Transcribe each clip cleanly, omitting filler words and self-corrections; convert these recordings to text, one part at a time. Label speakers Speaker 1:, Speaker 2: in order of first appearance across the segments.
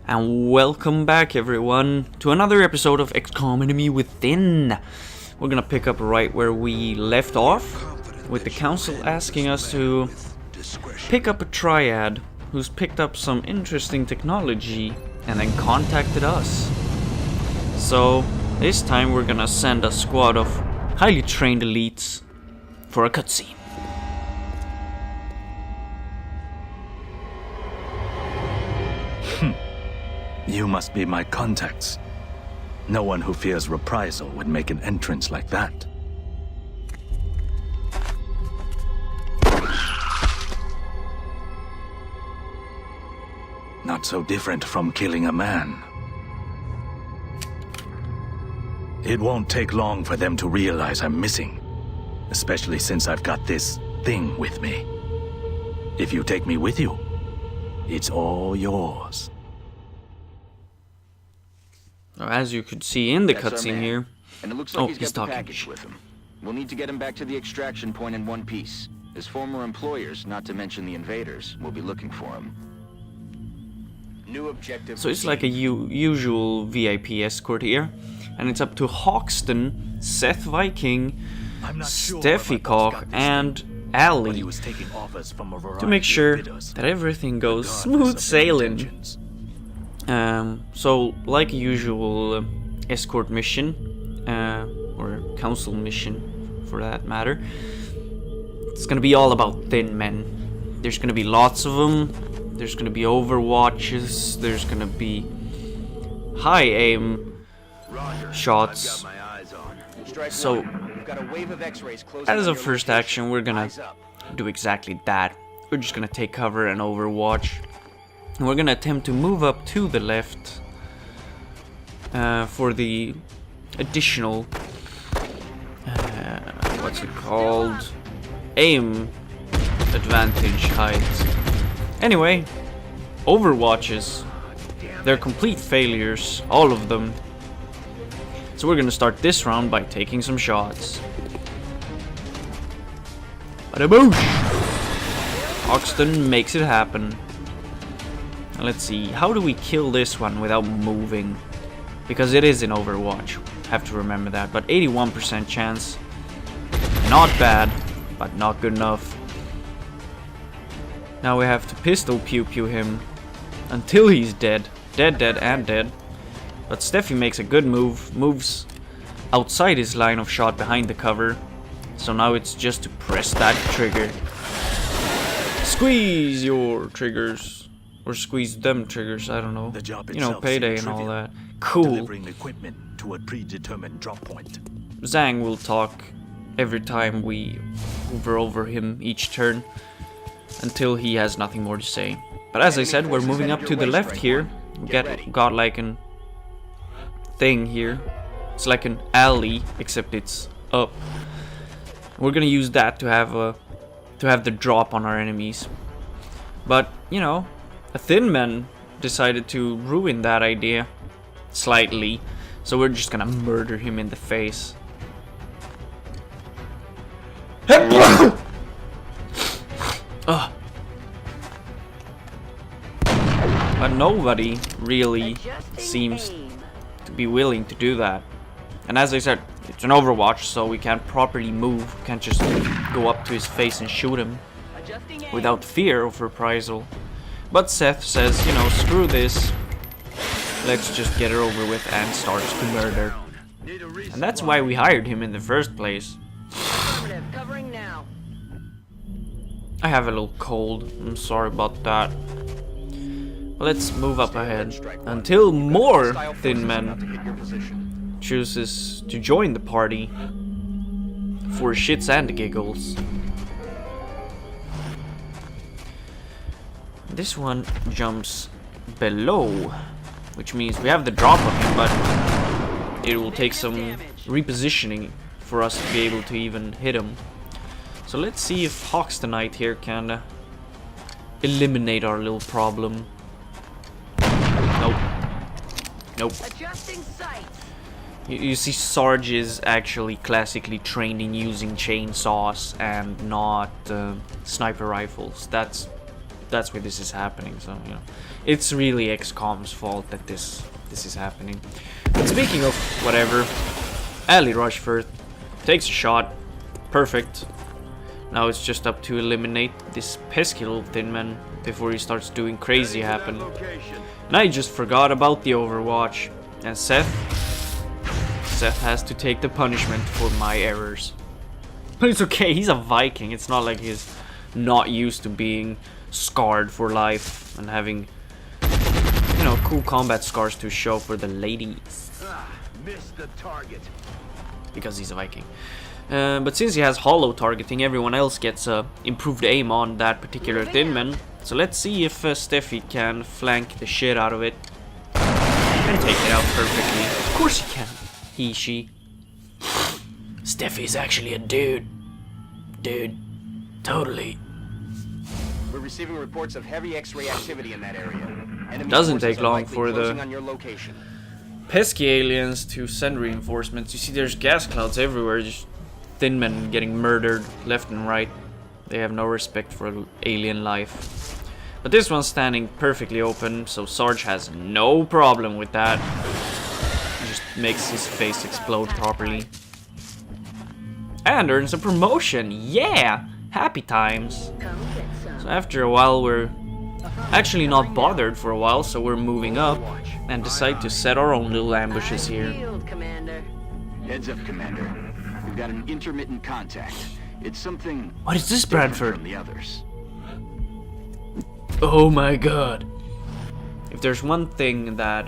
Speaker 1: And welcome back everyone to another episode of XCOM Enemy Within. We're gonna pick up right where we left off, with the council asking us to pick up a Triad who's picked up some interesting technology and then contacted us. So this time we're gonna send a squad of highly trained elites for a cutscene.
Speaker 2: You must be my contacts. No one who fears reprisal would make an entrance like that. Not so different from killing a man. It won't take long for them to realize I'm missing, especially since I've got this thing with me. If you take me with you, it's all yours.
Speaker 1: As you could see in the cutscene here,
Speaker 3: and it looks like
Speaker 1: he's
Speaker 3: got the
Speaker 1: talking.
Speaker 3: package with him. We'll need to get him back to the extraction point in one piece. His former employers, not to mention the invaders, will be looking for him. New objective.
Speaker 1: So it's like a usual VIP escort here, and it's up to Hoxton, Seth Viking, Steffie and Allie to make sure that everything goes smooth sailing. So like a usual escort mission, or council mission for that matter, it's gonna be all about thin men. There's gonna be lots of them, there's gonna be overwatches, there's gonna be high aim shots. So as a first action we're gonna do exactly that. We're just gonna take cover and overwatch. And we're gonna attempt to move up to the left for the additional what's it called? Aim advantage height. Anyway, overwatches. They're complete failures, all of them. So we're gonna start this round by taking some shots. Bada boosh! Hoxton makes it happen. Let's see, how do we kill this one without moving? Because it is in Overwatch, have to remember that. But 81% chance. Not bad, but not good enough. Now we have to pistol pew pew him until he's dead. Dead, and dead. But Steffi makes a good move, moves outside his line of shot behind the cover. So now it's just to press that trigger. Squeeze your triggers. Or squeeze them triggers, I don't know. You know, payday and all that. Cool.
Speaker 2: Delivering equipment to a predetermined drop point.
Speaker 1: Zhang will talk every time we hover over him each turn until he has nothing more to say. But as I said, we're moving up to the left here. We got like an thing here. It's like an alley, except it's up. We're gonna use that to have the drop on our enemies. But you know, a thin man decided to ruin that idea slightly, so we're just gonna murder him in the face. But nobody really seems to be willing to do that. And as I said, it's an Overwatch, so we can't properly move. We can't just go up to his face and shoot him without fear of reprisal. But Seth says, you know, screw this. Let's just get it over with, and starts to murder. And that's why we hired him in the first place. I have a little cold. I'm sorry about that. But let's move up ahead until more thin men chooses to join the party for shits and giggles. This one jumps below, which means we have the drop on him, but it will take some repositioning for us to be able to even hit him. So let's see if Hoxtonite here can eliminate our little problem. Nope. Nope. You see, Sarg is actually classically trained in using chainsaws and not sniper rifles. That's that's why this is happening. So you know, it's really XCOM's fault that this is happening. But speaking of whatever, Allie Rushforth takes a shot, perfect. Now it's just up to eliminate this pesky little thin man before he starts doing crazy happen. And I just forgot about the Overwatch, and Seth has to take the punishment for my errors. But it's okay, he's a Viking. It's not like he's not used to being scarred for life and having, you know, cool combat scars to show for the ladies.
Speaker 3: Missed the target.
Speaker 1: Because he's a Viking. But since he has hollow targeting, everyone else gets improved aim on that particular thin man. So let's see if Steffie can flank the shit out of it and take it out perfectly. Of course he can. He, she. Steffie's actually a dude. Dude. Totally.
Speaker 3: We're receiving reports of heavy X-ray activity in that area. Enemy
Speaker 1: Doesn't
Speaker 3: forces
Speaker 1: take
Speaker 3: are
Speaker 1: long
Speaker 3: likely
Speaker 1: for
Speaker 3: closing
Speaker 1: the
Speaker 3: on your location.
Speaker 1: pesky aliens to send reinforcements. You see there's gas clouds everywhere, just thin men getting murdered left and right. They have no respect for alien life. But this one's standing perfectly open, so Sarg has no problem with that. He just makes his face explode properly. And earns a promotion! Yeah! Happy times! So after a while we're actually not bothered for a while, so we're moving up and decide to set our own little ambushes here.
Speaker 3: Heads up, Commander. We've got an intermittent contact. It's something.
Speaker 1: What is this,
Speaker 3: different
Speaker 1: Bradford?
Speaker 3: From the others.
Speaker 1: Oh my god. If there's one thing that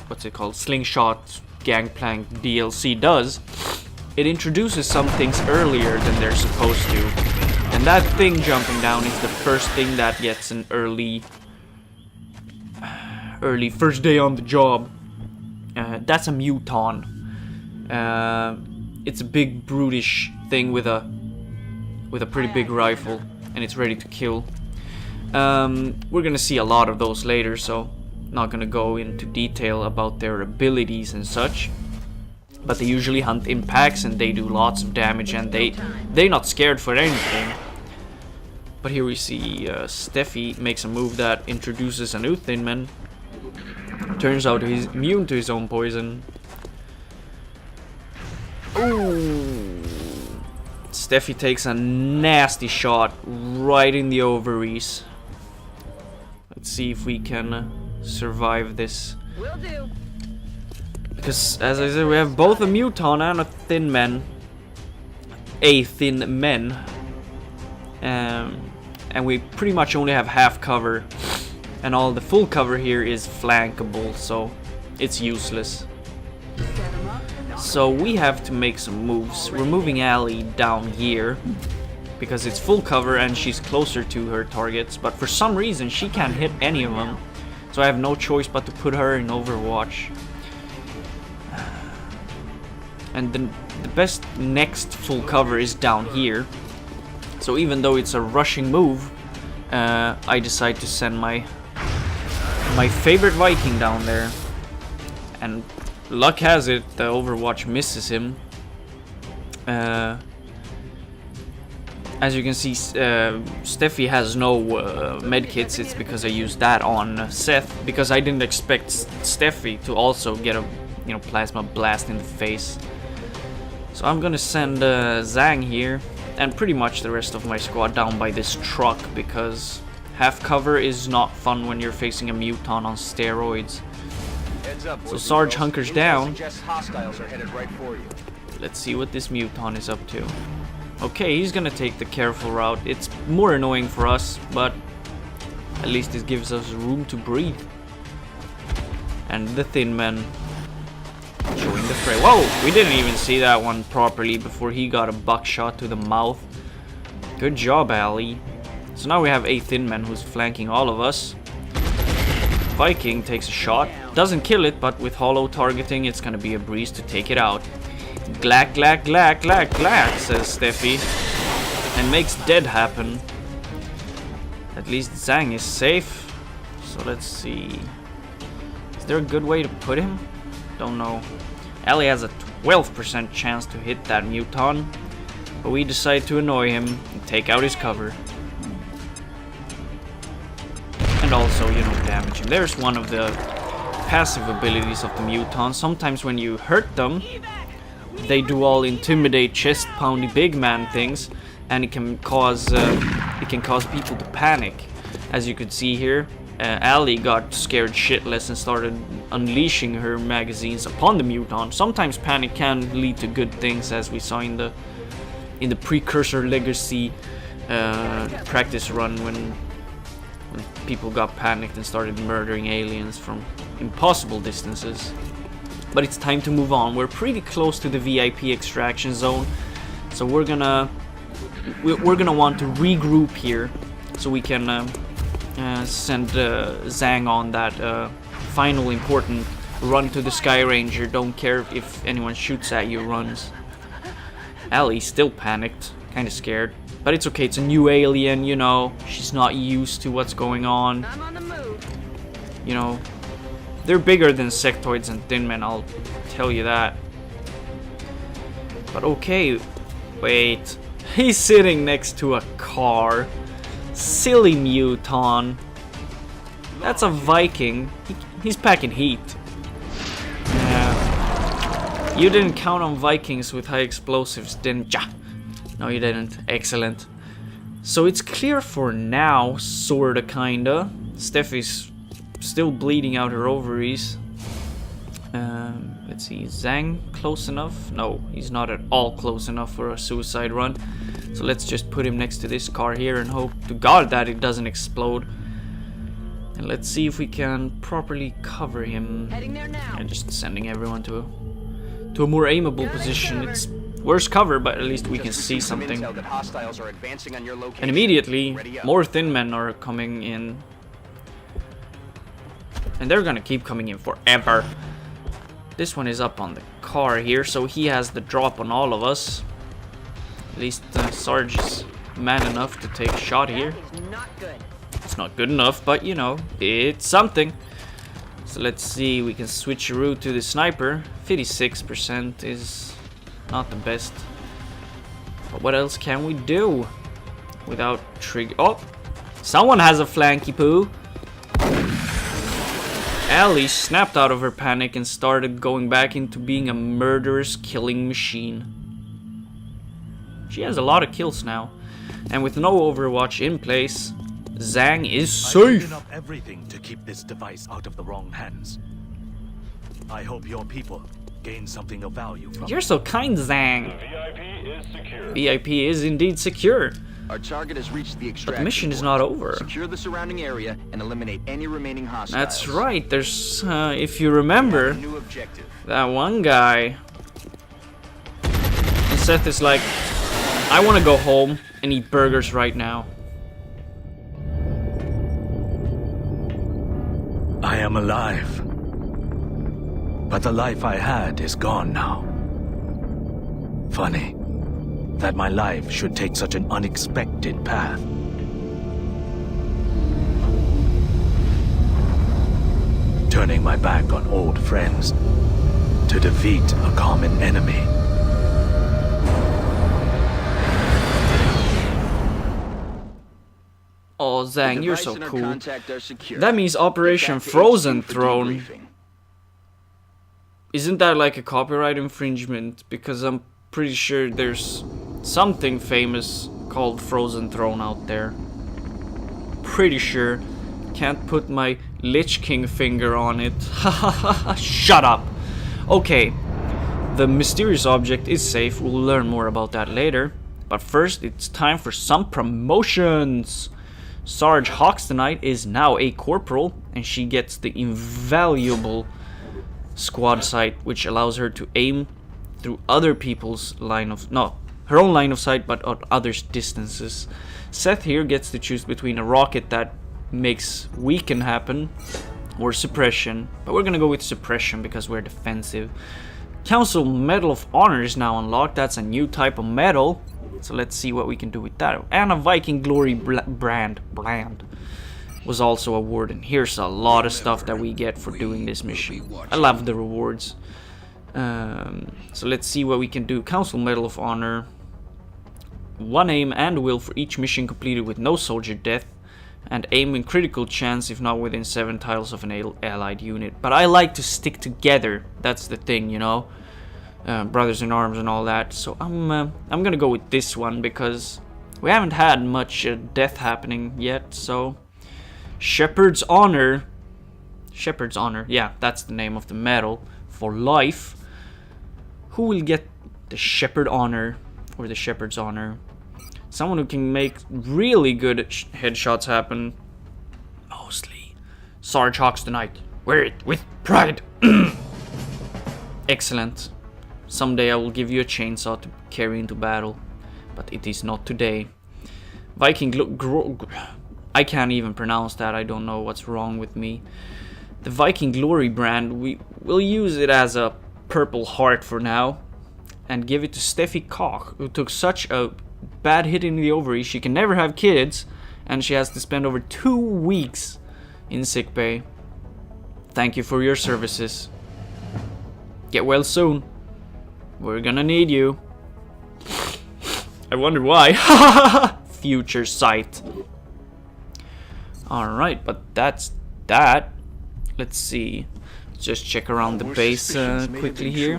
Speaker 1: what's it called? Slingshot Gangplank DLC does, it introduces some things earlier than they're supposed to. And that thing jumping down is the first thing that gets an early first day on the job. That's a muton. It's a big brutish thing with a pretty big rifle, and it's ready to kill. We're gonna see a lot of those later, so not gonna go into detail about their abilities and such. But they usually hunt in packs and they do lots of damage, and they're not scared for anything. But here we see Steffie makes a move that introduces a new thin man. Turns out he's immune to his own poison. Ooh. Steffie takes a nasty shot right in the ovaries. Let's see if we can survive this.
Speaker 4: Will do.
Speaker 1: Because, as I said, we have both a muton and a thin man. A thin men. And we pretty much only have half cover. And all the full cover here is flankable, so it's useless. So we have to make some moves. We're moving Allie down here because it's full cover and she's closer to her targets, but for some reason she can't hit any of them. So I have no choice but to put her in Overwatch. And the best next full cover is down here. So even though it's a rushing move, I decide to send my favorite Viking down there. And luck has it, the Overwatch misses him. As you can see, Steffie has no medkits. It's because I used that on Seth, because I didn't expect Steffie to also get a plasma blast in the face. So I'm gonna send Zhang here, and pretty much the rest of my squad down by this truck, because half cover is not fun when you're facing a muton on steroids. So Sarge hunkers down.
Speaker 3: Hostiles are headed right for you.
Speaker 1: Let's see what this muton is up to. Okay, he's gonna take the careful route. It's more annoying for us, but at least it gives us room to breathe. And the thin man join the fray. Whoa, we didn't even see that one properly before he got a buckshot to the mouth. Good job, Allie. So now we have a thin man who's flanking all of us. Viking takes a shot, doesn't kill it, but with hollow targeting it's gonna be a breeze to take it out. Glack, glack, glack, glack, glack, says Steffie, and makes dead happen. At least Zhang is safe. So let's see. Is there a good way to put him? Don't know. Allie has a 12% chance to hit that muton. But we decide to annoy him and take out his cover. And also, you know, damage him. There's one of the passive abilities of the mutants. Sometimes when you hurt them, they do all intimidate, chest poundy big man things, and it can cause people to panic. As you could see here, Allie got scared shitless and started unleashing her magazines upon the mutant. Sometimes panic can lead to good things, as we saw in the Precursor Legacy practice run when people got panicked and started murdering aliens from impossible distances. But it's time to move on. We're pretty close to the VIP extraction zone, so we're gonna want to regroup here so we can send Zhang on that final important run to the Sky Ranger. Don't care if anyone shoots at you, runs. Allie's still panicked, kind of scared, but it's okay. It's a new alien, you know. She's not used to what's going on.
Speaker 4: I'm on the move.
Speaker 1: You know, they're bigger than sectoids and thin men, I'll tell you that. But okay, wait. He's sitting next to a car. Silly mutant. That's a Viking. He's packing heat. Yeah. You didn't count on Vikings with high explosives, didn't ya? No, you didn't. Excellent. So it's clear for now, sorta, kinda. Steffie's still bleeding out her ovaries. Let's see, Zhang close enough? No, he's not at all close enough for a suicide run. So let's just put him next to this car here and hope to God that it doesn't explode. And let's see if we can properly cover him.
Speaker 4: Heading there now.
Speaker 1: And just sending everyone to a more aimable position. It's worse cover, but at least we can see something. And immediately, more thin men are coming in. And they're gonna keep coming in forever. This one is up on the car here, so he has the drop on all of us. At least Sarg is man enough to take a shot here. It's not good enough, but you know, it's something. So let's see, we can switch a route to the sniper. 56% is not the best. But what else can we do without trigger? Oh, someone has a flanky poo. Allie snapped out of her panic and started going back into being a murderous killing machine. She has a lot of kills now, and with no Overwatch in place, Zhang is safe.
Speaker 2: I've given up everything to keep this device out of the wrong hands. I hope your people gain something of value from
Speaker 1: You're so kind, Zhang.
Speaker 5: VIP is secure.
Speaker 1: VIP is indeed secure.
Speaker 3: Our target has reached the extraction
Speaker 1: But the mission is
Speaker 3: point.
Speaker 1: not over.
Speaker 3: Secure the surrounding area and eliminate any remaining hostiles.
Speaker 1: That's right, there's, if you remember,
Speaker 3: New objective.
Speaker 1: that one guy. And Seth is like, I want to go home and eat burgers right now.
Speaker 2: I am alive. But the life I had is gone now. Funny that my life should take such an unexpected path. Turning my back on old friends to defeat a common enemy.
Speaker 1: Oh, Zhang, you're so
Speaker 3: Device and our
Speaker 1: cool.
Speaker 3: contact are secure.
Speaker 1: That means Operation
Speaker 3: Get back to
Speaker 1: Frozen
Speaker 3: HQ for
Speaker 1: Throne.
Speaker 3: debriefing.
Speaker 1: Isn't that like a copyright infringement? Because I'm pretty sure there's something famous called Frozen Throne out there. Pretty sure. Can't put my Lich King finger on it. Shut up. Okay. The mysterious object is safe. We'll learn more about that later. But first, it's time for some promotions. Sarge Hawkstonight is now a corporal, and she gets the invaluable squad sight, which allows her to aim through other people's line of... no, her own line of sight, but at others' distances. Seth here gets to choose between a rocket that makes weaken happen or suppression, but we're gonna go with suppression because we're defensive. Council Medal of Honor is now unlocked. That's a new type of medal, so let's see what we can do with that. And a Viking Glory brand was also awarded. Here's a lot of stuff that we get for doing this mission. I love the rewards. So let's see what we can do. Council Medal of Honor. 1 aim and will for each mission completed with no soldier death, and aim in critical chance if not within 7 tiles of an allied unit. But I like to stick together, that's the thing, you know, brothers in arms and all that. So I'm gonna go with this one because we haven't had much death happening yet. So Shepherd's Honor, yeah, that's the name of the medal for life. Who will get the Shepherd Honor or the Shepherd's Honor? Someone who can make really good headshots happen. Mostly. Sarg Hawks the Knight. Wear it with pride. Excellent. Someday I will give you a chainsaw to carry into battle. But it is not today. Viking I can't even pronounce that. I don't know what's wrong with me. The Viking Glory brand, we will use it as a purple heart for now. And give it to Steffie Koch, who took such a bad hit in the ovaries. She can never have kids, and she has to spend over 2 weeks in sickbay. Thank you for your services. Get well soon. We're gonna need you. I wonder why. Future sight. Alright, but that's that. Let's see. Let's just check around the base quickly here.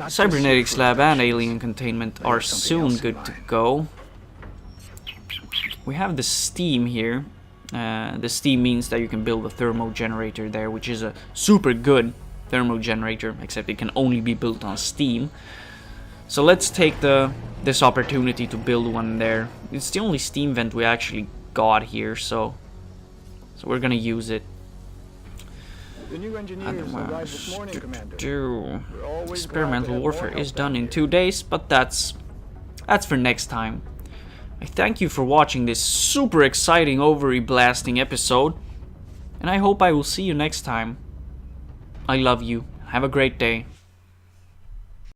Speaker 1: Cybernetics lab and alien containment are soon good to go. We have the steam here. The steam means that you can build a thermo generator there, which is a super good thermo generator, except it can only be built on steam. So let's take this opportunity to build one there. It's the only steam vent we actually got here, so we're gonna use it.
Speaker 4: The new engineers arrived this morning, Commander.
Speaker 1: Experimental warfare is done in 2 days, but that's for next time. I thank you for watching this super exciting ovary blasting episode, and I hope I will see you next time. I love you. Have a great day.